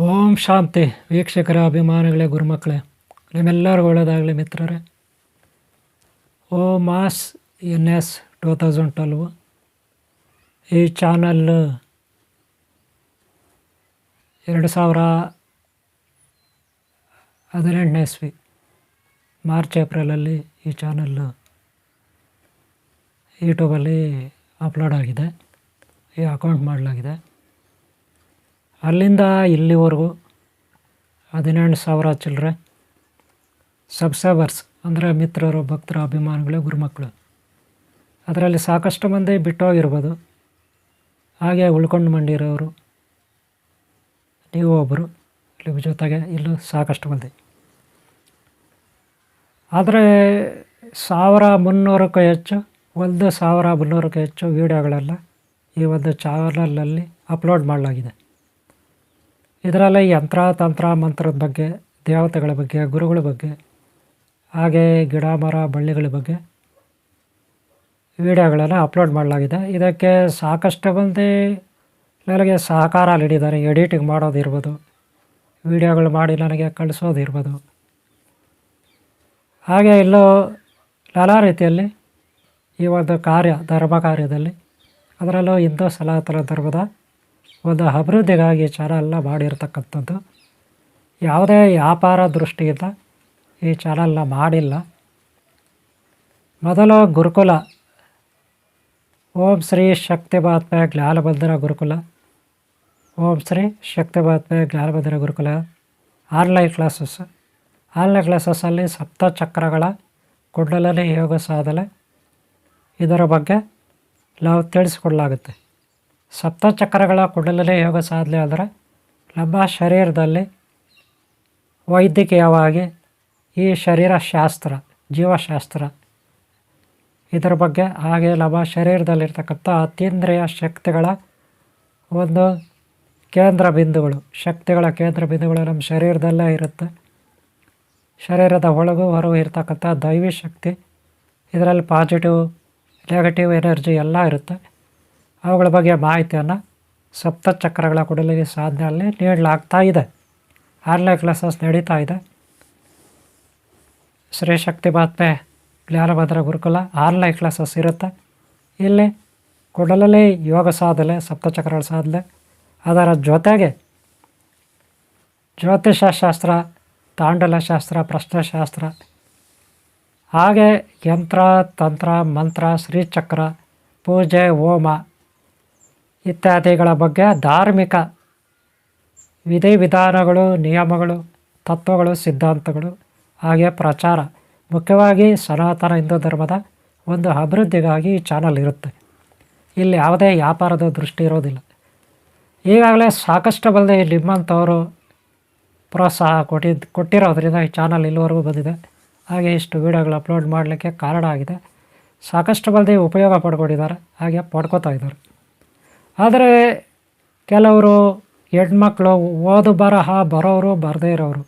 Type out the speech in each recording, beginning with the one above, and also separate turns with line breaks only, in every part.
ಓಂ ಶಾಂತಿ ವೀಕ್ಷಕರ ಅಭಿಮಾನಿಗಳೇ ಗುರುಮಕ್ಕಳೇ, ನಿಮ್ಮೆಲ್ಲರಿಗೂ ಒಳ್ಳೆಯದಾಗಲಿ ಮಿತ್ರರೇ. ಓಂ ಮಾಸ್ NS 2012 ಈ ಚಾನಲ್ 2018 ಇಸ್ವಿ ಮಾರ್ಚ್ ಏಪ್ರಿಲಲ್ಲಿ ಈ ಚಾನಲ್ ಯೂಟ್ಯೂಬಲ್ಲಿ ಅಪ್ಲೋಡ್ ಆಗಿದೆ, ಈ ಅಕೌಂಟ್ ಮಾಡಲಾಗಿದೆ. ಅಲ್ಲಿಂದ ಇಲ್ಲಿವರೆಗೂ 18,000 ಚಿಲ್ಲರೆ ಸಬ್ಸ್ಕ್ರೈಬರ್ಸ್ ಅಂದರೆ ಮಿತ್ರರು, ಭಕ್ತರು, ಅಭಿಮಾನಿಗಳು, ಗುರುಮಕ್ಕಳು. ಅದರಲ್ಲಿ ಸಾಕಷ್ಟು ಮಂದಿ ಬಿಟ್ಟೋಗಿರ್ಬೋದು, ಹಾಗೆ ಉಳ್ಕೊಂಡು ಮಂಡಿರೋರು ನೀವು ಒಬ್ಬರು, ಇಲ್ಲಿ ಜೊತೆಗೆ ಇಲ್ಲೂ ಸಾಕಷ್ಟು ಮಂದಿ. ಆದರೆ 1300ಕ್ಕೂ ಹೆಚ್ಚು 1,300ಕ್ಕೂ ಹೆಚ್ಚು ವೀಡಿಯೋಗಳೆಲ್ಲ ಈ ಒಂದು ಚಾನಲಲ್ಲಿ ಅಪ್ಲೋಡ್ ಮಾಡಲಾಗಿದೆ. ಇದರಲ್ಲಿ ಯಂತ್ರ ತಂತ್ರ ಮಂತ್ರದ ಬಗ್ಗೆ, ದೇವತೆಗಳ ಬಗ್ಗೆ, ಗುರುಗಳ ಬಗ್ಗೆ, ಹಾಗೆ ಗಿಡ ಮರ ಬಳ್ಳಿಗಳ ಬಗ್ಗೆ ವಿಡಿಯೋಗಳನ್ನು ಅಪ್ಲೋಡ್ ಮಾಡಲಾಗಿದೆ. ಇದಕ್ಕೆ ಸಾಕಷ್ಟು ಮಂದಿ ನನಗೆ ಸಹಕಾರ ನೀಡಿದ್ದಾರೆ. ಎಡಿಟಿಂಗ್ ಮಾಡೋದಿರ್ಬೋದು, ವಿಡಿಯೋಗಳು ಮಾಡಿ ನನಗೆ ಕಳಿಸೋದಿರ್ಬೋದು, ಹಾಗೆ ಇಲ್ಲೂ ನಾನಾ ರೀತಿಯಲ್ಲಿ ಈ ಒಂದು ಧರ್ಮ ಕಾರ್ಯದಲ್ಲಿ, ಅದರಲ್ಲೂ ಹಿಂದೂ ಸನಾತನ ಧರ್ಮದ ಒಂದು ಅಭಿವೃದ್ಧಿಗಾಗಿ ಚಾನಲ್ನ ಮಾಡಿರ್ತಕ್ಕಂಥದ್ದು. ಯಾವುದೇ ವ್ಯಾಪಾರ ದೃಷ್ಟಿಯಿಂದ ಈ ಚಾನಲ್ನ ಮಾಡಿಲ್ಲ. ಮೊದಲು ಗುರುಕುಲ, ಓಂ ಶ್ರೀ ಶಕ್ತಿ ಮಹಾತ್ಮೆ ಜ್ಞಾನಬಂಧನ ಗುರುಕುಲ, ಓಂ ಶ್ರೀ ಶಕ್ತಿ ಮಹಾತ್ಮೆ ಜ್ಞಾನಬಂಧನ ಗುರುಕುಲ ಆನ್ಲೈನ್ ಕ್ಲಾಸಸ್ಸಲ್ಲಿ ಸಪ್ತಚಕ್ರಗಳ ಕುಂಡಲಿನಿ ಯೋಗ ಸಾಧನೆ ಇದರ ಬಗ್ಗೆ ನಾವು ತಿಳಿಸ್ಕೊಡ್ಲಾಗುತ್ತೆ. ಸಪ್ತಚಕ್ರಗಳ ಕುಂಡಲಿನಿ ಯೋಗ ಸಾಧನೆ ಅಂದರೆ ನಮ್ಮ ಶರೀರದಲ್ಲಿ ವೈದ್ಯಕೀಯವಾಗಿ ಈ ಶರೀರಶಾಸ್ತ್ರ, ಜೀವಶಾಸ್ತ್ರ ಇದರ ಬಗ್ಗೆ, ಹಾಗೆ ನಮ್ಮ ಶರೀರದಲ್ಲಿರ್ತಕ್ಕಂಥ ಅತೀಂದ್ರಿಯ ಶಕ್ತಿಗಳ ಒಂದು ಕೇಂದ್ರ ಬಿಂದುಗಳು, ಶಕ್ತಿಗಳ ಕೇಂದ್ರ ಬಿಂದುಗಳು ನಮ್ಮ ಶರೀರದಲ್ಲೇ ಇರುತ್ತೆ. ಶರೀರದ ಒಳಗೂ ಹೊರಗೂ ಇರ್ತಕ್ಕಂಥ ದೈವಿ ಶಕ್ತಿ, ಇದರಲ್ಲಿ ಪಾಸಿಟಿವ್ ನೆಗೆಟಿವ್ ಎನರ್ಜಿ ಎಲ್ಲ ಇರುತ್ತೆ. ಅವುಗಳ ಬಗ್ಗೆ ಮಾಹಿತಿಯನ್ನು ಸಪ್ತಚಕ್ರಗಳ ಕುಂಡಲಿನಿ ಸಾಧನೆಯಲ್ಲಿ ನೀಡಲಾಗ್ತಾ ಇದೆ. ಆನ್ಲೈನ್ ಕ್ಲಾಸಸ್ ನಡೀತಾ ಇದೆ. ಶ್ರೀ ಶಕ್ತಿ ಮಹಾತ್ಮೆ ಜ್ಞಾನಬಂಧನ ಗುರುಕುಲ ಆನ್ಲೈನ್ ಕ್ಲಾಸಸ್ ಇರುತ್ತೆ. ಇಲ್ಲಿ ಕುಂಡಲಿನಿ ಯೋಗ ಸಾಧನೆ, ಸಪ್ತಚಕ್ರಗಳ ಸಾಧನೆ, ಅದರ ಜೊತೆಗೆ ಜ್ಯೋತಿಷಶಾಸ್ತ್ರ, ತಾಂಡಲಶಾಸ್ತ್ರ, ಪ್ರಶ್ನೆಶಾಸ್ತ್ರ, ಹಾಗೆ ಯಂತ್ರ ತಂತ್ರ ಮಂತ್ರ, ಶ್ರೀಚಕ್ರ ಪೂಜೆ, ಹೋಮ ಇತ್ಯಾದಿಗಳ ಬಗ್ಗೆ ಧಾರ್ಮಿಕ ವಿಧಿವಿಧಾನಗಳು, ನಿಯಮಗಳು, ತತ್ವಗಳು, ಸಿದ್ಧಾಂತಗಳು, ಹಾಗೆ ಪ್ರಚಾರ, ಮುಖ್ಯವಾಗಿ ಸನಾತನ ಹಿಂದೂ ಧರ್ಮದ ಒಂದು ಅಭಿವೃದ್ಧಿಗಾಗಿ ಈ ಚಾನಲ್ ಇರುತ್ತೆ. ಇಲ್ಲಿ ಯಾವುದೇ ವ್ಯಾಪಾರದ ದೃಷ್ಟಿ ಇರೋದಿಲ್ಲ. ಈಗಾಗಲೇ ಸಾಕಷ್ಟು ಮಂದಿ ನಿಮ್ಮಂಥವರು ಪ್ರೋತ್ಸಾಹ ಕೊಟ್ಟಿರೋದ್ರಿಂದ ಈ ಚಾನಲ್ ಇಲ್ಲಿವರೆಗೂ ಬಂದಿದೆ. ಹಾಗೆ ಇಷ್ಟು ವೀಡಿಯೋಗಳು ಅಪ್ಲೋಡ್ ಮಾಡಲಿಕ್ಕೆ ಕಾರಣ ಆಗಿದೆ. ಸಾಕಷ್ಟು ಮಂದಿ ಉಪಯೋಗ ಪಡ್ಕೊಂಡಿದ್ದಾರೆ, ಹಾಗೆ ಪಡ್ಕೋತಾ ಇದ್ದಾರೆ. ಆದರೆ ಕೆಲವರು ಹೆಣ್ಮಕ್ಳು ಓದು ಬರಹ ಬರೋರು, ಬರದೇ ಇರೋರು,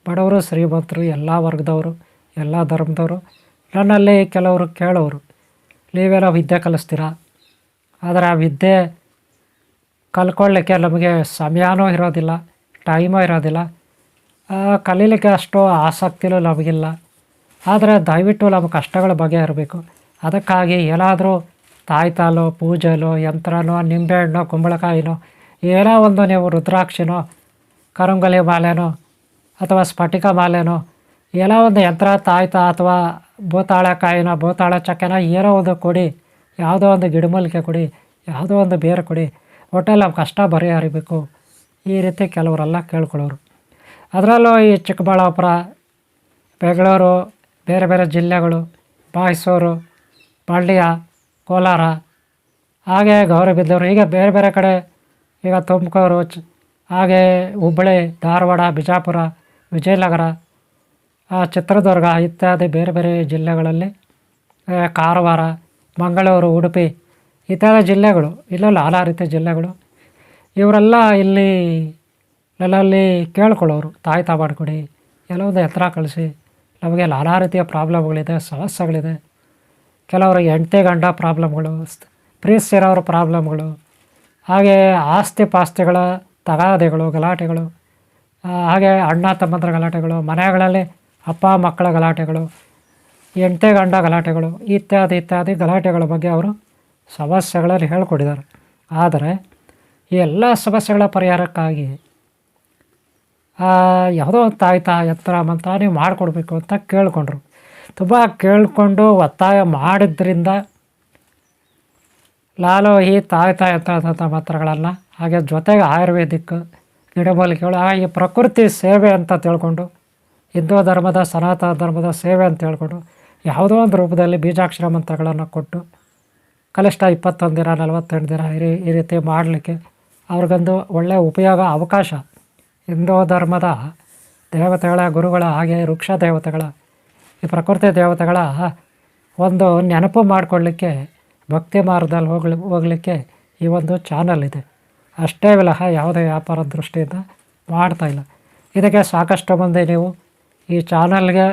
ಬಡವರು, ಶ್ರೀಮಂತರು, ಎಲ್ಲ ವರ್ಗದವರು, ಎಲ್ಲ ಧರ್ಮದವರು ನನ್ನಲ್ಲಿ ಕೆಲವರು ಕೇಳೋರು, ನೀವೇನೋ ವಿದ್ಯೆ ಕಲಿಸ್ತೀರಾ, ಆದರೆ ಆ ವಿದ್ಯೆ ಕಲ್ತ್ಕೊಳ್ಳಿಕ್ಕೆ ನಮಗೆ ಸಮಯನೂ ಇರೋದಿಲ್ಲ, ಟೈಮೂ ಇರೋದಿಲ್ಲ, ಕಲೀಲಿಕ್ಕೆ ಅಷ್ಟು ಆಸಕ್ತಿನೂ ನಮಗಿಲ್ಲ. ಆದರೆ ದಯವಿಟ್ಟು ನಮ್ಮ ಕಷ್ಟಗಳ ಬಗ್ಗೆ ಇರಬೇಕು. ಅದಕ್ಕಾಗಿ ಏನಾದರೂ ತಾಯ್ತಾಲೋ, ಪೂಜೆಲೋ, ಯಂತ್ರನೋ, ನಿಂಬೆಹಣ್ಣೋ, ಕುಂಬಳಕಾಯಿನೋ, ಏನೋ ಒಂದು ನೀವು ರುದ್ರಾಕ್ಷಿನೋ, ಕರಂಗಲಿ ಮಾಲೆನೋ ಅಥವಾ ಸ್ಫಟಿಕ ಮಾಲೆನೋ, ಏನೋ ಒಂದು ಯಂತ್ರ, ತಾಯ್ತ ಅಥವಾ ಭೂತಾಳಕಾಯಿನೋ, ಭೂತಾಳ ಚಕ್ಕೆನೋ ಏನೋ ಒಂದು ಕೊಡಿ, ಯಾವುದೋ ಒಂದು ಗಿಡಮೂಲಿಕೆ ಕೊಡಿ, ಯಾವುದೋ ಒಂದು ಬೇರೆ ಕೊಡಿ, ಒಟ್ಟಲ್ಲಿ ನಮ್ಮ ಕಷ್ಟ ಬರೆಯಬೇಕು. ಈ ರೀತಿ ಕೆಲವರೆಲ್ಲ ಕೇಳ್ಕೊಳ್ಳೋರು. ಅದರಲ್ಲೂ ಈ ಚಿಕ್ಕಬಳ್ಳಾಪುರ, ಬೆಂಗಳೂರು, ಬೇರೆ ಬೇರೆ ಜಿಲ್ಲೆಗಳು, ಮೈಸೂರು, ಮಂಡ್ಯ, ಕೋಲಾರ, ಹಾಗೆ ಗೌರಿಬಿದನೂರು, ಹೀಗೆ ಬೇರೆ ಬೇರೆ ಕಡೆ, ಈಗ ತುಮಕೂರು, ಹಾಗೆ ಹುಬ್ಬಳ್ಳಿ, ಧಾರವಾಡ, ಬಿಜಾಪುರ, ವಿಜಯನಗರ, ಚಿತ್ರದುರ್ಗ ಇತ್ಯಾದಿ ಬೇರೆ ಬೇರೆ ಜಿಲ್ಲೆಗಳಲ್ಲಿ, ಕಾರವಾರ, ಮಂಗಳೂರು, ಉಡುಪಿ ಇತ್ಯಾದಿ ಜಿಲ್ಲೆಗಳು, ಇಲ್ಲೆಲ್ಲ ನಾನಾ ರೀತಿಯ ಜಿಲ್ಲೆಗಳು, ಇವರೆಲ್ಲ ಇಲ್ಲಿ ನನ್ನಲ್ಲಿ ಕೇಳ್ಕೊಳ್ಳೋರು, ತಾಯ್ತ ಮಾಡಿಕೊಡಿ, ಎಲ್ಲೊಂದು ಯಂತ್ರ ಕಳಿಸಿ, ನಮಗೆ ನಾನಾ ರೀತಿಯ ಪ್ರಾಬ್ಲಮ್ಗಳಿದೆ, ಸಮಸ್ಯೆಗಳಿದೆ. ಕೆಲವರಿಗೆ ಹೆಂಡತಿ ಗಂಡ ಪ್ರಾಬ್ಲಮ್ಗಳು, ಪ್ರೀತಿಸಿರೋರ ಪ್ರಾಬ್ಲಮ್ಗಳು, ಹಾಗೆ ಆಸ್ತಿ ಪಾಸ್ತಿಗಳ ತಗಾದೆಗಳು, ಗಲಾಟೆಗಳು, ಹಾಗೆ ಅಣ್ಣ ತಮ್ಮಂದ್ರ ಗಲಾಟೆಗಳು, ಮನೆಗಳಲ್ಲಿ ಅಪ್ಪ ಮಕ್ಕಳ ಗಲಾಟೆಗಳು, ಹೆಂಡತಿ ಗಂಡ ಗಲಾಟೆಗಳು, ಇತ್ಯಾದಿ ಇತ್ಯಾದಿ ಗಲಾಟೆಗಳ ಬಗ್ಗೆ ಅವರು ಸಮಸ್ಯೆಗಳಲ್ಲಿ ಹೇಳ್ಕೊಟ್ಟಿದ್ದಾರೆ. ಆದರೆ ಈ ಎಲ್ಲ ಸಮಸ್ಯೆಗಳ ಪರಿಹಾರಕ್ಕಾಗಿ ಯಾವುದೋ ಒಂದು ತಾಯ್ತ ಯಂತ್ರ ಮಂತ್ರ ನೀವು ಮಾಡಿಕೊಡ್ಬೇಕು ಅಂತ ಕೇಳಿಕೊಂಡ್ರು. ತುಂಬ ಕೇಳಿಕೊಂಡು ಒತ್ತಾಯ ಮಾಡಿದ್ರಿಂದ ಲಾಲು ಈ ತಾಯ್ತ ಯಂತ್ರ ಮಂತ್ರಗಳನ್ನು, ಹಾಗೆ ಜೊತೆಗೆ ಆಯುರ್ವೇದಿಕ್ ಗಿಡಮೂಲಿಕೆಗಳು, ಈ ಪ್ರಕೃತಿ ಸೇವೆ ಅಂತ ತಿಳ್ಕೊಂಡು, ಹಿಂದೂ ಧರ್ಮದ ಸನಾತನ ಧರ್ಮದ ಸೇವೆ ಅಂತ ಹೇಳ್ಕೊಂಡು ಯಾವುದೋ ಒಂದು ರೂಪದಲ್ಲಿ ಬೀಜಾಕ್ಷರ ಮಂತ್ರಗಳನ್ನು ಕೊಟ್ಟು ಕನಿಷ್ಠ 21 ದಿನ 48 ದಿನ ಈ ರೀತಿ ಮಾಡಲಿಕ್ಕೆ ಅವ್ರಿಗೊಂದು ಒಳ್ಳೆಯ ಉಪಯೋಗ ಅವಕಾಶ. ಹಿಂದೂ ಧರ್ಮದ ದೇವತೆಗಳ, ಗುರುಗಳ, ಹಾಗೆ ವೃಕ್ಷ ದೇವತೆಗಳ, ಈ ಪ್ರಕೃತಿ ದೇವತೆಗಳ ಒಂದು ನೆನಪು ಮಾಡಿಕೊಳ್ಳಿಕ್ಕೆ, ಭಕ್ತಿ ಮಾರ್ಗದಲ್ಲಿ ಹೋಗಲಿಕ್ಕೆ ಈ ಒಂದು ಚಾನಲ್ ಇದೆ. ಅಷ್ಟೇ ವಿನಃ ಯಾವುದೇ ವ್ಯಾಪಾರ ದೃಷ್ಟಿಯಿಂದ ಮಾಡ್ತಾಯಿಲ್ಲ. ಇದಕ್ಕೆ ಸಾಕಷ್ಟು ಮಂದಿ ನೀವು ಈ ಚಾನಲ್ಗೆ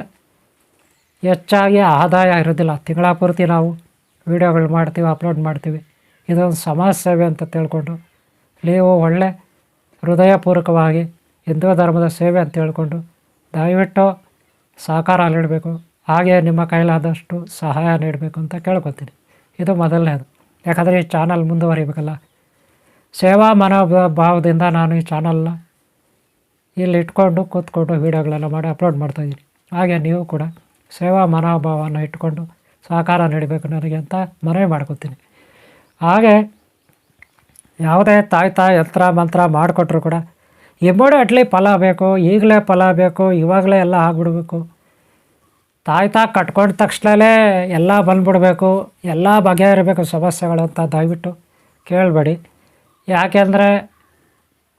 ಹೆಚ್ಚಾಗಿ ಆದಾಯ ಇರೋದಿಲ್ಲ. ತಿಂಗಳ ಪೂರ್ತಿ ನಾವು ವೀಡಿಯೋಗಳು ಮಾಡ್ತೀವಿ, ಅಪ್ಲೋಡ್ ಮಾಡ್ತೀವಿ. ಇದೊಂದು ಸಮಾಜ ಸೇವೆ ಅಂತ ತಿಳ್ಕೊಂಡು ನೀವು ಒಳ್ಳೆ ಹೃದಯಪೂರ್ವಕವಾಗಿ ಹಿಂದೂ ಧರ್ಮದ ಸೇವೆ ಅಂತ ಹೇಳ್ಕೊಂಡು ದಯವಿಟ್ಟು ಸಹಕಾರ ನೀಡಬೇಕು. ಹಾಗೆ ನಿಮ್ಮ ಕೈಲಾದಷ್ಟು ಸಹಾಯ ನೀಡಬೇಕು ಅಂತ ಕೇಳ್ಕೊತೀನಿ. ಇದು ಮೊದಲನೇದು. ಯಾಕಂದರೆ ಈ ಚಾನಲ್ ಮುಂದುವರಿಬೇಕಲ್ಲ. ಸೇವಾ ಮನೋಭಾವದಿಂದ ನಾನು ಈ ಚಾನಲ್ನ ಇಲ್ಲಿ ಇಟ್ಕೊಂಡು ಕೂತ್ಕೊಂಡು ವೀಡಿಯೋಗಳೆಲ್ಲ ಮಾಡಿ ಅಪ್ಲೋಡ್ ಮಾಡ್ತಾಯಿದ್ದೀನಿ. ಹಾಗೆ ನೀವು ಕೂಡ ಸೇವಾ ಮನೋಭಾವವನ್ನು ಇಟ್ಕೊಂಡು ಸಹಕಾರ ನೀಡಬೇಕು ನನಗೆ ಅಂತ ಮನವಿ ಮಾಡ್ಕೊತೀನಿ. ಹಾಗೆ ಯಾವುದೇ ತಾಯ್ತ ಯಂತ್ರ ಮಂತ್ರ ಮಾಡಿಕೊಟ್ರು ಕೂಡ ಇಮಿಡಿಯೇಟ್ಲಿ ಫಲ ಬೇಕು, ಈಗಲೇ ಫಲ ಬೇಕು, ಇವಾಗಲೇ ಎಲ್ಲ ಆಗಿಬಿಡ್ಬೇಕು, ತಾಯ್ತ ಕಟ್ಕೊಂಡ ತಕ್ಷಣವೇ ಎಲ್ಲ ಬಂದುಬಿಡ್ಬೇಕು, ಎಲ್ಲ ಬಗೆಹರಿಬೇಕು ಸಮಸ್ಯೆಗಳು ಅಂತ ದಯವಿಟ್ಟು ಕೇಳಬೇಡಿ. ಯಾಕೆಂದರೆ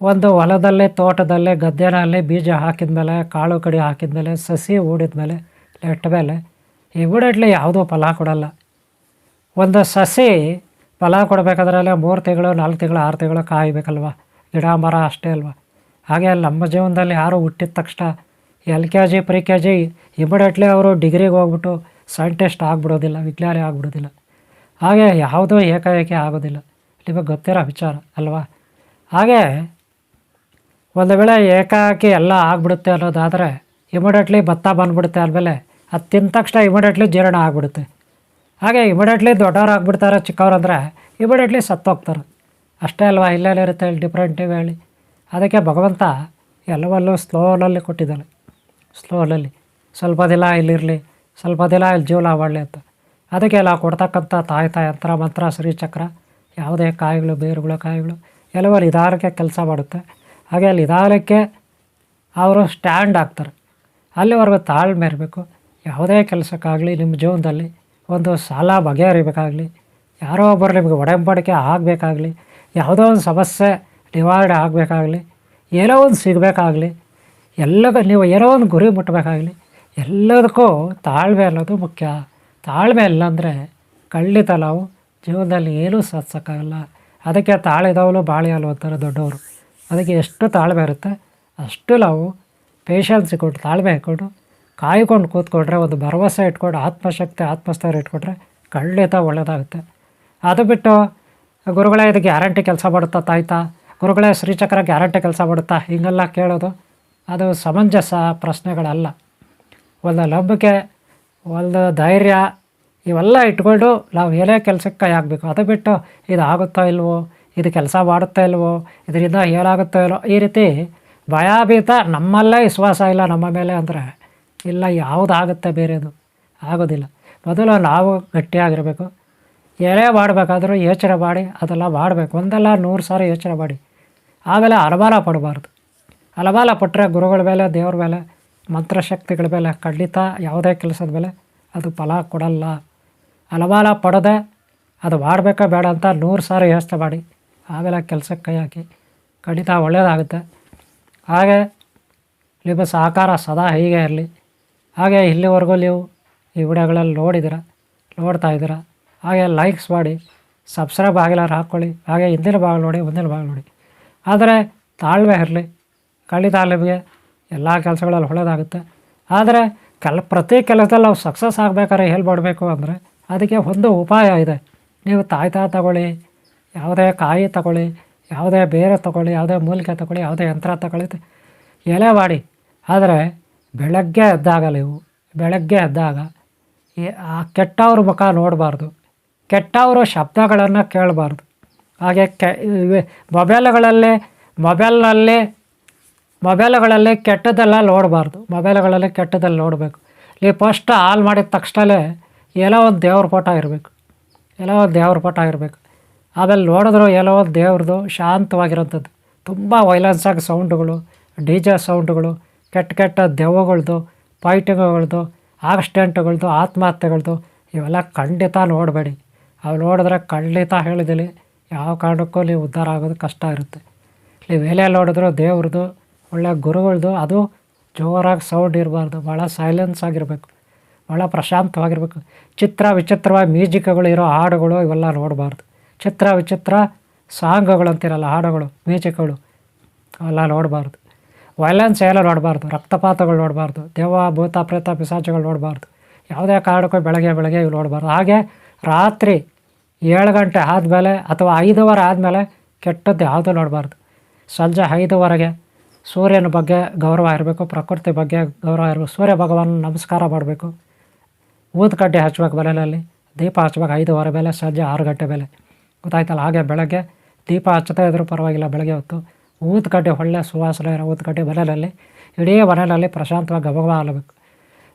ಒಂದು ಹೊಲದಲ್ಲಿ, ತೋಟದಲ್ಲಿ, ಗದ್ದೆನಲ್ಲಿ ಬೀಜ ಹಾಕಿದ ಮೇಲೆ, ಕಾಳು ಕಡಿ ಹಾಕಿದ ಮೇಲೆ, ಸಸಿ ಹೂಡಿದ ಮೇಲೆ, ನೆಟ್ಟ ಮೇಲೆ ಇಮಿಡಿಯೇಟ್ಲಿ ಯಾವುದೂ ಫಲ ಕೊಡಲ್ಲ. ಒಂದು ಸಸಿ ಫಲ ಕೊಡಬೇಕಾದ್ರಲ್ಲೇ 3 ತಿಂಗಳು, 4 ತಿಂಗಳು, 6 ತಿಂಗಳು ಕಾಯಬೇಕಲ್ವ, ಗಿಡ ಮರ ಅಷ್ಟೇ ಅಲ್ವ. ಹಾಗೆ ನಮ್ಮ ಜೀವನದಲ್ಲಿ ಯಾರು ಹುಟ್ಟಿದ ತಕ್ಷಣ LKG ಪ್ರಿ-KG ಇಮಿಡಿಯೇಟ್ಲಿ ಅವರು ಡಿಗ್ರಿಗೆ ಹೋಗ್ಬಿಟ್ಟು ಸೈಂಟಿಸ್ಟ್ ಆಗಿಬಿಡೋದಿಲ್ಲ, ವಿಜ್ಞಾನಿ ಆಗಿಬಿಡೋದಿಲ್ಲ. ಹಾಗೆ ಯಾವುದೂ ಏಕಾಏಕಿ ಆಗೋದಿಲ್ಲ, ನಿಮಗೆ ಗೊತ್ತಿರೋ ವಿಚಾರ ಅಲ್ವಾ. ಹಾಗೆ ಒಂದು ವೇಳೆ ಏಕಾಏಕಿ ಎಲ್ಲ ಆಗಿಬಿಡುತ್ತೆ ಅನ್ನೋದಾದರೆ ಇಮಿಡಿಯೇಟ್ಲಿ ಭತ್ತ ಬಂದುಬಿಡುತ್ತೆ. ಆದಮೇಲೆ ಅದು ತಿಂದ ತಕ್ಷಣ ಇಮಿಡಿಯೇಟ್ಲಿ ಜೀರ್ಣ ಆಗಿಬಿಡುತ್ತೆ. ಹಾಗೆ ಇಮಿಡಿಯೇಟ್ಲಿ ದೊಡ್ಡವ್ರು ಆಗಿಬಿಡ್ತಾರೆ, ಚಿಕ್ಕವ್ರು ಅಂದರೆ ಇಮಿಡಿಯೇಟ್ಲಿ ಸತ್ತೋಗ್ತಾರೆ ಅಷ್ಟೇ ಅಲ್ವಾ. ಇಲ್ಲೇನಿರುತ್ತೆ ಡಿಫ್ರೆಂಟ್ ಹೇಳಿ. ಅದಕ್ಕೆ ಭಗವಂತ ಎಲ್ಲವಲ್ಲೂ ಸ್ಲೋನಲ್ಲಿ ಕೊಟ್ಟಿದ್ದಾನೆ. ಸ್ಲೋನಲ್ಲಿ ಸ್ವಲ್ಪ ದಿನ ಇಲ್ಲಿರಲಿ, ಸ್ವಲ್ಪ ದಿನ ಇಲ್ಲಿ ಜೀವನ ಮಾಡಲಿ ಅಂತ. ಅದಕ್ಕೆ ಎಲ್ಲ ಕೊಡ್ತಕ್ಕಂಥ ತಾಯ್ತ ಯಂತ್ರ ಮಂತ್ರ ಶ್ರೀಚಕ್ರ, ಯಾವುದೇ ಕಾಯಿಗಳು, ಬೇರುಗಳು, ಕಾಯಿಗಳು ಎಲ್ಲವೂ ನಿಧಾನಕ್ಕೆ ಕೆಲಸ ಮಾಡುತ್ತೆ. ಹಾಗೆ ಅಲ್ಲಿ ನಿಧಾನಕ್ಕೆ ಅವರು ಸ್ಟ್ಯಾಂಡ್ ಆಗ್ತಾರೆ. ಅಲ್ಲಿವರೆಗೂ ತಾಳ್ಮೆ ಇರಬೇಕು. ಯಾವುದೇ ಕೆಲಸಕ್ಕಾಗಲಿ, ನಿಮ್ಮ ಜೀವನದಲ್ಲಿ ಒಂದು ಸಾಲ ಬಗೆಹರಿಬೇಕಾಗಲಿ, ಯಾರೋ ಒಬ್ಬರು ನಿಮಗೆ ಒಡಂಬಡಿಕೆ ಆಗಬೇಕಾಗಲಿ, ಯಾವುದೋ ಒಂದು ಸಮಸ್ಯೆ ನಿವಾರಣೆ ಆಗಬೇಕಾಗಲಿ, ಏನೋ ಒಂದು ಸಿಗಬೇಕಾಗಲಿ, ನೀವು ಏನೋ ಒಂದು ಗುರಿ ಮುಟ್ಟಬೇಕಾಗಲಿ, ಎಲ್ಲದಕ್ಕೂ ತಾಳ್ಮೆ ಅನ್ನೋದು ಮುಖ್ಯ. ತಾಳ್ಮೆ ಇಲ್ಲ ಅಂದರೆ ಖಂಡಿತ ನಾವು ಜೀವನದಲ್ಲಿ ಏನೂ ಸಾಧಿಸೋಕ್ಕಾಗಲ್ಲ. ಅದಕ್ಕೆ ತಾಳಿದವಳು ಬಾಳಿ ಹಾಲು ಅಂತಾರೆ ದೊಡ್ಡವರು. ಅದಕ್ಕೆ ಎಷ್ಟು ತಾಳ್ಮೆ ಇರುತ್ತೆ ಅಷ್ಟು ನಾವು ಪೇಷನ್ಸ್ ಇಟ್ಕೊಂಡು, ತಾಳ್ಮೆ ಇಟ್ಕೊಂಡು ಕಾಯ್ಕೊಂಡು ಕೂತ್ಕೊಂಡ್ರೆ, ಒಂದು ಭರವಸೆ ಇಟ್ಕೊಂಡು, ಆತ್ಮಶಕ್ತಿ, ಆತ್ಮಸ್ಥೈರ್ಯ ಇಟ್ಕೊಂಡ್ರೆ ಖಂಡಿತ ಒಳ್ಳೆಯದಾಗುತ್ತೆ. ಅದು ಬಿಟ್ಟು ಗುರುಗಳೇ ಇದು ಗ್ಯಾರಂಟಿ ಕೆಲಸ ಮಾಡುತ್ತಾ ತಾಯ್ತಾ, ಗುರುಗಳೇ ಶ್ರೀಚಕ್ರ ಗ್ಯಾರಂಟಿ ಕೆಲಸ ಮಾಡುತ್ತಾ, ಹೀಗೆಲ್ಲ ಕೇಳೋದು ಅದು ಸಮಂಜಸ ಪ್ರಶ್ನೆಗಳಲ್ಲ. ಒಂದು ನಂಬಿಕೆ, ಒಂದು ಧೈರ್ಯ ಇವೆಲ್ಲ ಇಟ್ಕೊಂಡು ನಾವು ಏನೇ ಕೆಲಸಕ್ಕೆ ಕೈ ಹಾಕಬೇಕು. ಅದು ಬಿಟ್ಟು ಇದು ಆಗುತ್ತೋ ಇಲ್ವೋ, ಇದು ಕೆಲಸ ಮಾಡುತ್ತೋ ಇಲ್ವೋ, ಇದರಿಂದ ಏನಾಗುತ್ತೋ ಇಲ್ವೋ, ಈ ರೀತಿ ಭಯಭೀತ, ನಮ್ಮಲ್ಲೇ ವಿಶ್ವಾಸ ಇಲ್ಲ ನಮ್ಮ ಮೇಲೆ ಅಂದರೆ ಇಲ್ಲ, ಯಾವುದಾಗುತ್ತೆ ಬೇರೆದು ಆಗೋದಿಲ್ಲ. ಮೊದಲು ನಾವು ಗಟ್ಟಿಯಾಗಿರಬೇಕು. ಏನೇ ಮಾಡಬೇಕಾದ್ರೂ ಯೋಚನೆ ಮಾಡಿ ಅದೆಲ್ಲ ಮಾಡಬೇಕು. ಒಂದಲ್ಲ 100 ಸಾರಿ ಯೋಚನೆ ಮಾಡಿ. ಆಮೇಲೆ ಅನುಮಾನ ಪಡಬಾರ್ದು. ಅನುಮಾನ ಪಟ್ಟರೆ ಗುರುಗಳ ಮೇಲೆ, ದೇವ್ರ ಮೇಲೆ, ಮಂತ್ರಶಕ್ತಿಗಳ ಮೇಲೆ ಖಂಡಿತ ಯಾವುದೇ ಕೆಲಸದ ಮೇಲೆ ಅದು ಫಲ ಕೊಡಲ್ಲ. ಅನುಮಾನ ಪಡದೆ ಅದು ಮಾಡಬೇಕಾ ಬೇಡ ಅಂತ 100 ಸಾರಿ ಯೋಚನೆ ಮಾಡಿ ಆಮೇಲೆ ಕೆಲಸಕ್ಕೆ ಕೈ ಹಾಕಿ, ಖಂಡಿತ ಒಳ್ಳೆಯದಾಗುತ್ತೆ. ಹಾಗೆ ನಿಮ್ಮ ಸಹಕಾರ ಸದಾ ಹೀಗೆ ಇರಲಿ. ಹಾಗೆ ಇಲ್ಲಿವರೆಗೂ ನೀವು ಈ ವಿಡಿಯೋಗಳಲ್ಲಿ ನೋಡ್ತಾ ಇದ್ದೀರಾ. ಹಾಗೆ ಲೈಕ್ಸ್ ಮಾಡಿ, ಸಬ್ಸ್ಕ್ರೈಬ್ ಆಗಿಲ್ಲಾರು ಹಾಕ್ಕೊಳ್ಳಿ. ಹಾಗೆ ಹಿಂದಿನ ಭಾಗ ನೋಡಿ, ಮುಂದಿನ ಭಾಗ ನೋಡಿ. ಆದರೆ ತಾಳ್ಮೆ ಇರಲಿ, ಖಂಡಿತ ನಿಮಗೆ ಎಲ್ಲ ಕೆಲಸಗಳಲ್ಲಿ ಒಳ್ಳೆಯದಾಗುತ್ತೆ. ಆದರೆ ಪ್ರತಿ ಕೆಲಸದಲ್ಲಿ ನಾವು ಸಕ್ಸಸ್ ಆಗಬೇಕಾದ್ರೆ ಹೇಳಿ ಮಾಡಬೇಕು ಅಂದರೆ ಅದಕ್ಕೆ ಒಂದು ಉಪಾಯ ಇದೆ. ನೀವು ತಾಯ್ತ ತಗೊಳ್ಳಿ, ಯಾವುದೇ ಕಾಯಿ ತಗೊಳ್ಳಿ, ಯಾವುದೇ ಬೇರೆ ತೊಗೊಳ್ಳಿ, ಯಾವುದೇ ಮೂಲಿಕೆ ತೊಗೊಳ್ಳಿ, ಯಾವುದೇ ಯಂತ್ರ ತಗೊಳ್ಳಿ, ಎಲೆ ಮಾಡಿ. ಆದರೆ ಬೆಳಗ್ಗೆ ಎದ್ದಾಗ ನೀವು ಬೆಳಗ್ಗೆ ಎದ್ದಾಗ ಆ ಕೆಟ್ಟವ್ರ ಮುಖ ನೋಡಬಾರ್ದು, ಕೆಟ್ಟವರು ಶಬ್ದಗಳನ್ನು ಕೇಳಬಾರ್ದು. ಹಾಗೆ ಮೊಬೈಲ್ಗಳಲ್ಲಿ ಕೆಟ್ಟದ್ದೆಲ್ಲ ನೋಡಬಾರ್ದು. ಮೊಬೈಲ್ಗಳಲ್ಲಿ ಕೆಟ್ಟದಲ್ಲಿ ನೋಡಬೇಕು. ನೀವು ಫಸ್ಟ್ ಆಲ್ ಮಾಡಿದ ತಕ್ಷಣವೇ ಎಲ್ಲೋ ಒಂದು ದೇವ್ರ ಫೋಟೋ ಇರಬೇಕು, ಎಲ್ಲೋ ಒಂದು ದೇವ್ರ ಫೋಟೋ ಇರಬೇಕು. ಆಮೇಲೆ ನೋಡಿದ್ರು ಎಲ್ಲೋ ಒಂದು ದೇವ್ರದ್ದು ಶಾಂತವಾಗಿರೋಂಥದ್ದು. ತುಂಬ ವೈಲೆನ್ಸಾಗಿ ಸೌಂಡುಗಳು, ಡಿ ಜೆ ಸೌಂಡುಗಳು, ಕೆಟ್ಟ ದೆವ್ವಗಳ್ದು, ಫೈಟಿಂಗ್ಗಳದ್ದು, ಆಕ್ಸಿಡೆಂಟ್ಗಳದ್ದು, ಆತ್ಮಹತ್ಯೆಗಳದ್ದು ಇವೆಲ್ಲ ಖಂಡಿತ ನೋಡಬೇಡಿ. ಅವು ನೋಡಿದ್ರೆ ಖಂಡಿತ ಹೇಳಿದ್ದೀನಿ ಯಾವ ಕಾರಣಕ್ಕೂ ನೀವು ಉದ್ಧಾರ ಆಗೋದು ಕಷ್ಟ ಇರುತ್ತೆ. ನೀವು ಎಲೆ ನೋಡಿದ್ರು ದೇವ್ರದ್ದು, ಒಳ್ಳೆ ಗುರುಗಳದ್ದು, ಅದು ಜೋರಾಗಿ ಸೌಂಡ್ ಇರಬಾರ್ದು, ಭಾಳ ಸೈಲೆನ್ಸ್ ಆಗಿರಬೇಕು, ಭಾಳ ಪ್ರಶಾಂತವಾಗಿರಬೇಕು. ವಿಚಿತ್ರವಾಗಿ ಮ್ಯೂಸಿಕ್ಗಳು ಇರೋ ಹಾಡುಗಳು ಇವೆಲ್ಲ ನೋಡಬಾರ್ದು. ವಿಚಿತ್ರ ಸಾಂಗ್ಗಳು ಅಂತಿರಲ್ಲ, ಹಾಡುಗಳು, ಮ್ಯೂಸಿಕ್ಗಳು ಅವೆಲ್ಲ ನೋಡಬಾರ್ದು. ವೈಲೆನ್ಸ್ ಎಲ್ಲ ನೋಡಬಾರ್ದು, ರಕ್ತಪಾತಗಳು ನೋಡಬಾರ್ದು, ದೆವ್ವ ಭೂತ ಪ್ರೇತ ಪಿಶಾಚಗಳು ನೋಡಬಾರ್ದು. ಯಾವುದೇ ಕಾರಣಕ್ಕೂ ಬೆಳಗ್ಗೆ ಇವು ನೋಡಬಾರ್ದು. ಹಾಗೆ ರಾತ್ರಿ 7 ಗಂಟೆ ಆದಮೇಲೆ ಅಥವಾ 5:15 ಆದಮೇಲೆ ಕೆಟ್ಟದ್ದು ಯಾವುದೂ ನೋಡಬಾರ್ದು. ಸಂಜೆ 5:15ಗೆ ಸೂರ್ಯನ ಬಗ್ಗೆ ಗೌರವ ಇರಬೇಕು, ಪ್ರಕೃತಿ ಬಗ್ಗೆ ಗೌರವ ಇರಬೇಕು. ಸೂರ್ಯ ಭಗವಾನ್ ನಮಸ್ಕಾರ ಮಾಡಬೇಕು. ಊದುಕಡ್ಡಿ ಹಚ್ಬೇಕು, ಮನೆಯಲ್ಲಿ ದೀಪ ಹಚ್ಬೇಕು 5:15 ಮೇಲೆ, ಸಂಜೆ 6 ಗಂಟೆ ಮೇಲೆ, ಗೊತ್ತಾಯ್ತಲ್ಲ. ಹಾಗೆ ಬೆಳಗ್ಗೆ ದೀಪ ಹಚ್ಚದೇ ಇದ್ರೂ ಪರವಾಗಿಲ್ಲ, ಬೆಳಗ್ಗೆ ಹೊತ್ತು ಊದುಕಡ್ಡಿ, ಒಳ್ಳೆ ಸುವಾಸನೆ ಇರೋ ಊದುಕಡ್ಡಿ ಮನೆಯಲ್ಲಿ, ಇಡೀ ಮನೆಯಲ್ಲಿ ಪ್ರಶಾಂತವಾಗಿ ಗಮಗಮ ಆಗಬೇಕು.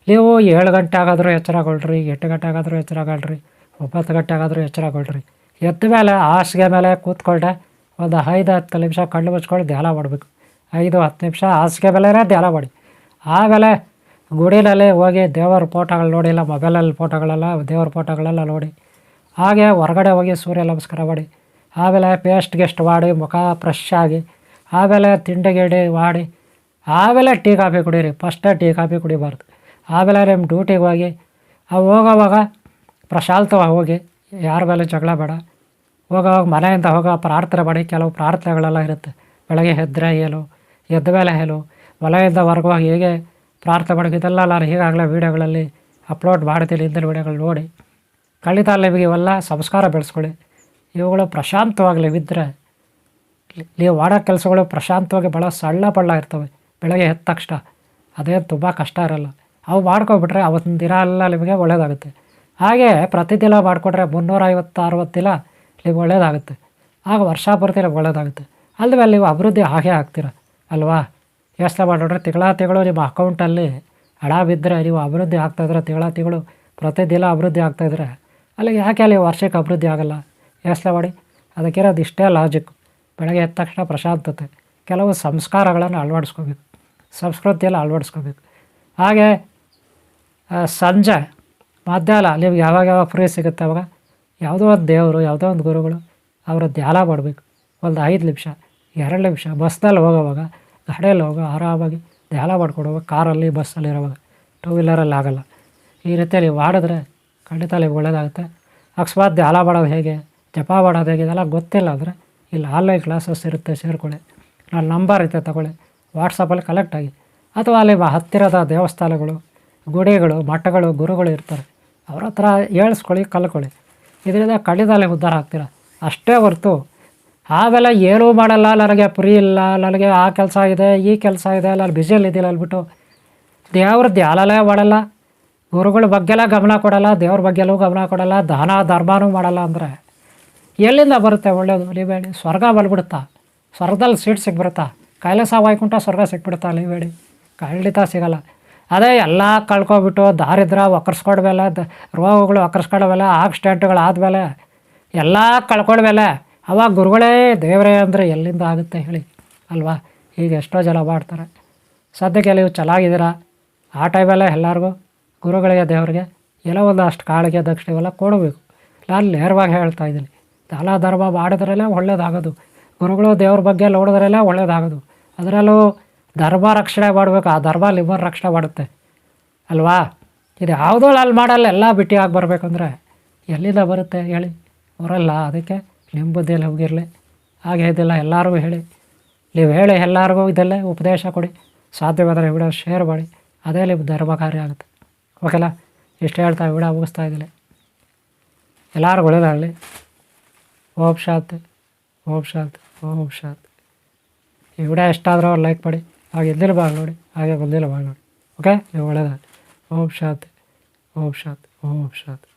ನೀವು 7 ಗಂಟೆ ಆಗಾದರೂ ಎಚ್ಚರಗೊಳ್ರಿ, 8 ಗಂಟೆ ಆಗಾದರೂ ಎಚ್ಚರಗೊಳ್ರಿ, 9 ಗಂಟೆ ಆಗಾದರೂ ಎಚ್ಚರಗೊಳ್ರಿ. ಎದ್ದ ಮೇಲೆ ಹಾಸಿಗೆ ಮೇಲೆ ಕೂತ್ಕೊಂಡೆ ಒಂದು 5-10 ನಿಮಿಷ ಕಣ್ಣು ಮುಚ್ಕೊಂಡು ಧ್ಯಾನ ಮಾಡಬೇಕು. 5-10 ನಿಮಿಷ ಹಾಸಿಗೆ ಮೇಲೇ ಧ್ಯಾನ ಮಾಡಿ. ಆಮೇಲೆ ಗುಡಿನಲ್ಲಿ ಹೋಗಿ ದೇವರ ಫೋಟೋಗಳು ನೋಡಿ, ಇಲ್ಲ ಮೊಬೈಲಲ್ಲಿ ಫೋಟೋಗಳೆಲ್ಲ ದೇವ್ರ ಫೋಟೋಗಳೆಲ್ಲ ನೋಡಿ. ಹಾಗೆ ಹೊರಗಡೆ ಹೋಗಿ ಸೂರ್ಯ ನಮಸ್ಕಾರ ಮಾಡಿ. ಆಮೇಲೆ ಪೇಸ್ಟ್ ಮಾಡಿ, ಮುಖ ಫ್ರೆಶ್ ಆಗಿ, ಆಮೇಲೆ ತಿಂಡಿ ಮಾಡಿ, ಆಮೇಲೆ ಟೀ ಕಾಫಿ ಕುಡೀರಿ. ಫಸ್ಟೇ ಟೀ ಕಾಫಿ ಕುಡಿಬಾರ್ದು. ಆಮೇಲೆ ನಿಮ್ಮ ಡ್ಯೂಟಿಗೆ ಹೋಗಿ ಹೋಗೋವಾಗ ಪ್ರಶಾಂತವಾಗಿ ಹೋಗಿ, ಯಾರ ಮೇಲೆ ಜಗಳ ಬೇಡ. ಹೋಗೋವಾಗ ಮನೆಯಿಂದ ಪ್ರಾರ್ಥನೆ ಮಾಡಿ. ಕೆಲವು ಪ್ರಾರ್ಥನೆಗಳೆಲ್ಲ ಇರುತ್ತೆ. ಬೆಳಗ್ಗೆ ಎದ್ದ ಮೇಲೆ ಮನೆಯಿಂದ ಹೊರಗೆ ಹೋಗಿ ಹೇಗೆ ಪ್ರಾರ್ಥನೆ ಮಾಡಿ, ಇದೆಲ್ಲ ನಾನು ಈಗಾಗಲೇ ವೀಡಿಯೋಗಳಲ್ಲಿ ಅಪ್ಲೋಡ್ ಮಾಡ್ತೀನಿ, ಹಿಂದಿನ ವೀಡಿಯೋಗಳು ನೋಡಿ. ಖಂಡಿತ ನಿಮಗೆ ಇವೆಲ್ಲ ಸಂಸ್ಕಾರ ಬೆಳೆಸ್ಕೊಳ್ಳಿ. ಇವುಗಳು ಪ್ರಶಾಂತವಾಗಲಿ ಇದ್ದರೆ ನೀವು ಮಾಡೋ ಕೆಲಸಗಳು ಪ್ರಶಾಂತವಾಗಿ ಭಾಳ ಸಣ್ಣ ಇರ್ತವೆ. ಬೆಳಗ್ಗೆ ಎದ್ದ ತಕ್ಷಣ ಅದೇನು ತುಂಬ ಕಷ್ಟ ಇರೋಲ್ಲ. ಅವು ಮಾಡ್ಕೊಬಿಟ್ರೆ ಅವತ್ತಿನ ದಿನ ಎಲ್ಲ ನಿಮಗೆ ಒಳ್ಳೆಯದಾಗುತ್ತೆ. ಹಾಗೆ ಪ್ರತಿದಿನ ಮಾಡಿಕೊಟ್ರೆ 350-60 ದಿನ ನಿಮ್ಗೆ ಒಳ್ಳೆಯದಾಗುತ್ತೆ. ಆಗ ವರ್ಷ ಪೂರ್ತಿ ನಿಮ್ಗೆ ಒಳ್ಳೆಯದಾಗುತ್ತೆ. ಅಲ್ಲದೆ ನೀವು ಅಭಿವೃದ್ಧಿ ಹಾಗೇ ಆಗ್ತೀರ ಅಲ್ವಾ. ಯೋಚನೆ ಮಾಡಿದ್ರೆ ತಿಂಗಳು ನಿಮ್ಮ ಅಕೌಂಟಲ್ಲಿ ಹಣ ಬಿದ್ದರೆ ನೀವು ಅಭಿವೃದ್ಧಿ ಆಗ್ತಾಯಿದ್ರೆ, ತಿಂಗಳು ಪ್ರತಿದಿನ ಅಭಿವೃದ್ಧಿ ಆಗ್ತಾಯಿದ್ರೆ ಅಲ್ಲಿಗೆ ಯಾಕೆ ಅಲ್ಲಿ ವರ್ಷಕ್ಕೆ ಅಭಿವೃದ್ಧಿ ಆಗೋಲ್ಲ? ಯೋಚನೆ ಮಾಡಿ. ಅದಕ್ಕಿರೋದು ಇಷ್ಟೇ ಲಾಜಿಕ್. ಬೆಳಗ್ಗೆ ಎದ್ದ ತಕ್ಷಣ ಪ್ರಶಾಂತತೆ, ಕೆಲವು ಸಂಸ್ಕಾರಗಳನ್ನು ಅಳವಡಿಸ್ಕೋಬೇಕು, ಸಂಸ್ಕೃತಿಯಲ್ಲಿ ಅಳವಡಿಸ್ಕೋಬೇಕು. ಹಾಗೆ ಸಂಜೆ ಮಧ್ಯಾಹ್ನ ನಿಮ್ಗೆ ಯಾವಾಗ ಫ್ರೀ ಸಿಗುತ್ತೆ ಅವಾಗ ಯಾವುದೋ ಒಂದು ದೇವರು, ಯಾವುದೋ ಒಂದು ಗುರುಗಳು ಅವರ ಧ್ಯಾನ ಮಾಡಬೇಕು. ಒಂದು 5 ನಿಮಿಷ, 2 ನಿಮಿಷ. ಬಸ್ನಲ್ಲಿ ಹೋಗೋವಾಗ, ಗಾಡಿಯಲ್ಲಿ ಆರಾಮಾಗಿ ಧ್ಯಾನ ಮಾಡ್ಕೊಂಡು ಹೋಗೋವಾಗ, ಕಾರಲ್ಲಿ ಬಸ್ಸಲ್ಲಿ ಇರೋವಾಗ, 2 ವೀಲರಲ್ಲಿ ಆಗೋಲ್ಲ. ಈ ರೀತಿ ನೀವು ಮಾಡಿದ್ರೆ ಖಂಡಿತ ನಿಮ್ಗೆ ಒಳ್ಳೆಯದಾಗುತ್ತೆ. ಅಕಸ್ಮಾತ್ ಧ್ಯಾನ ಮಾಡೋದು ಹೇಗೆ, ಜಪ ಮಾಡೋದು ಹೇಗೆ ಇದೆಲ್ಲ ಗೊತ್ತಿಲ್ಲ ಅಂದರೆ ಇಲ್ಲಿ ಆನ್ಲೈನ್ ಕ್ಲಾಸಸ್ ಇರುತ್ತೆ, ಸೇರಿಕೊಳ್ಳಿ. ನನ್ನ ನಂಬರ್ ಇರುತ್ತೆ, ತಗೊಳ್ಳಿ. ವಾಟ್ಸಪ್ಪಲ್ಲಿ ಕಲೆಕ್ಟ್ ಆಗಿ. ಅಥವಾ ಅಲ್ಲಿ ಹತ್ತಿರದ ದೇವಸ್ಥಾನಗಳು, ಗುಡಿಗಳು, ಮಠಗಳು, ಗುರುಗಳು ಇರ್ತಾರೆ, ಅವ್ರ ಹತ್ರ ಹೇಳಿಸ್ಕೊಳ್ಳಿ, ಕಲ್ಕೊಳ್ಳಿ. ಇದರಿಂದ ಖಂಡಿತ ಉದ್ಧಾರ ಆಗ್ತೀರ. ಅಷ್ಟೇ ಹೊರತು ಆಮೇಲೆ ಏನೂ ಮಾಡಲ್ಲ, ನನಗೆ ಫ್ರೀ ಇಲ್ಲ, ನನಗೆ ಆ ಕೆಲಸ ಇದೆ, ಈ ಕೆಲಸ ಇದೆ, ನಾನು ಬ್ಯುಸಿಯಲ್ಲಿದ್ದೀನಿ ಅಂದ್ಬಿಟ್ಟು ದೇವ್ರ ಧ್ಯಾನಲೇ ಮಾಡಲ್ಲ, ಗುರುಗಳ ಬಗ್ಗೆಲ್ಲ ಗಮನ ಕೊಡಲ್ಲ, ದೇವ್ರ ಬಗ್ಗೆಲೂ ಗಮನ ಕೊಡಲ್ಲ, ದಾನ ಧರ್ಮನೂ ಮಾಡಲ್ಲ ಅಂದರೆ ಎಲ್ಲಿಂದ ಬರುತ್ತೆ ಒಳ್ಳೆಯದು? ನೀವೇಳಿ. ಸ್ವರ್ಗ ಬಂದ್ಬಿಡುತ್ತಾ? ಸ್ವರ್ಗದಲ್ಲಿ ಸೀಟ್ ಸಿಗ್ಬಿಡುತ್ತಾ? ಕೈಲಾಸ ವೈಕುಂಠ ಸ್ವರ್ಗ ಸಿಕ್ಬಿಡುತ್ತಾ? ನೀವೇಳಿ. ಖಂಡಿತ ಸಿಗಲ್ಲ. ಅದೇ ಎಲ್ಲ ಕಳ್ಕೊಬಿಟ್ಟು ದಾರಿದ್ರ ಒಕ್ಕರ್ಸ್ಕೊಂಡ್ಮೇಲೆ, ರೋಗಗಳು ಒಕ್ಕರ್ಸ್ಕೊಂಡ್ಮೇಲೆ, ಆಕ್ಸಿಡೆಂಟ್ಗಳು ಆದಮೇಲೆ, ಎಲ್ಲ ಕಳ್ಕೊಂಡ್ಮೇಲೆ ಅವಾಗ ಗುರುಗಳೇ ದೇವರೇ ಅಂದರೆ ಎಲ್ಲಿಂದ ಆಗುತ್ತೆ ಹೇಳಿ ಅಲ್ವಾ? ಈಗ ಎಷ್ಟೋ ಜನ ಮಾಡ್ತಾರೆ. ಸದ್ಯಕ್ಕೆ ನೀವು ಚೆನ್ನಾಗಿದ್ದೀರಾ, ಆ ಟೈಮಲ್ಲೇ ಎಲ್ಲರಿಗೂ ಗುರುಗಳಿಗೆ, ದೇವರಿಗೆ ಎಲ್ಲೋ ಒಂದು ಅಷ್ಟು ಕಾಳಿಗೆ ದಕ್ಷಿಣ ಇವೆಲ್ಲ ಕೊಡಬೇಕು. ನಾನು ನೇರವಾಗಿ ಹೇಳ್ತಾ ಇದ್ದೀನಿ. ದಾನ ಧರ್ಮ ಮಾಡಿದ್ರಲ್ಲೇ ಒಳ್ಳೇದಾಗೋದು, ಗುರುಗಳು ದೇವ್ರ ಬಗ್ಗೆ ನೋಡಿದ್ರಲ್ಲೇ ಒಳ್ಳೇದಾಗೋದು. ಅದರಲ್ಲೂ ಧರ್ಮ ರಕ್ಷಣೆ ಮಾಡಬೇಕು. ಆ ಧರ್ಮ ನಿಮ್ಮನ್ನು ರಕ್ಷಣೆ ಮಾಡುತ್ತೆ ಅಲ್ವಾ? ಇದು ಯಾವುದೋ ಅಲ್ಲಿ ಮಾಡಲ್ಲ, ಎಲ್ಲ ಬಿಟ್ಟಿಯಾಗಿ ಬರಬೇಕಂದ್ರೆ ಎಲ್ಲಿಂದ ಬರುತ್ತೆ ಹೇಳಿ? ಬರಲ್ಲ. ಅದಕ್ಕೆ ನಿಮ್ಮ ಬುದ್ಧಿಯಲ್ಲಿ ಹೋಗಿರಲಿ. ಹಾಗೆ ಇದೆಲ್ಲ ಎಲ್ಲರಿಗೂ ಹೇಳಿ, ನೀವು ಹೇಳಿ ಎಲ್ಲರಿಗೂ ಇದೆಲ್ಲ ಉಪದೇಶ ಕೊಡಿ. ಸಾಧ್ಯವಾದರೆ ವಿಡಿಯೋ ಶೇರ್ ಮಾಡಿ. ಅದೇ ನಿಮ್ಮ ಧರ್ಮ ಕಾರ್ಯ ಆಗುತ್ತೆ. ಓಕೆಲ್ಲ? ಇಷ್ಟು ಹೇಳ್ತಾ ವಿಡಿಯೋ ಮುಗಿಸ್ತಾ ಇದ್ದೀನಿ. ಎಲ್ಲರಿಗೂ ಒಳ್ಳೆಯದಾಗಲಿ. ಓಂ ಶಾಂತಿ, ಓಂ ಶಾಂತಿ. ಓಂ ಶಾಂತಿ. ಈ ವಿಡಿಯೋ ಎಷ್ಟಾದರೂ ಲೈಕ್ ಮಾಡಿ, ಹಾಗೆ ಎದ್ದಿಲ್ಲ ಭಾಗ ನೋಡಿ, ಹಾಗೆ ಬಂದಿಲ್ಲ ಭಾಗ ನೋಡಿ. ಓಕೆ, ನೀವು ಒಳ್ಳೆಯದಾಗಲಿ. ಓಂ ಶಾಂತಿ, ಓಂ ಶಾಂತಿ, ಓಂ ಶಾಂತಿ.